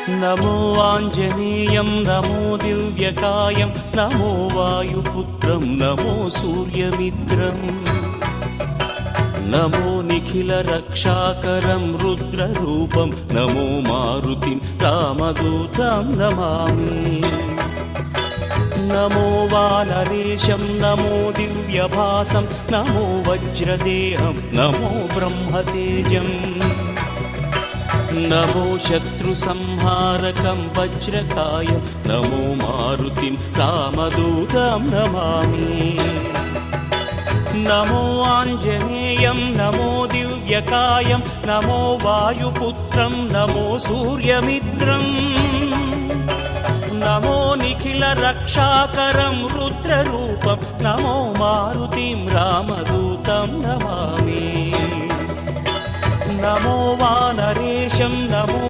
नमो आञ्जनेयं नमो दिव्यकायं नमो वायुपुत्रं नमो सूर्यमित्रम् नमो निखिलरक्षाकरं रुद्ररूपं नमो मारुतिं रामदूतं Namami नमो वानरेशं नमो दिव्यभासं नमो वज्रदेहं नमो ब्रह्मतेजम् नमो शत्रुसंहारकं वज्रकायं नमो मारुतिं रामदूतं Namami नमो आञ्जनेयं नमो दिव्यकायं नमो वायुपुत्रं नमो सूर्यमित्रम् नमो निखिलरक्षाकरं रुद्ररूपं नमो मारुतिं रामदूतं Namami नमो वानरेशं नमो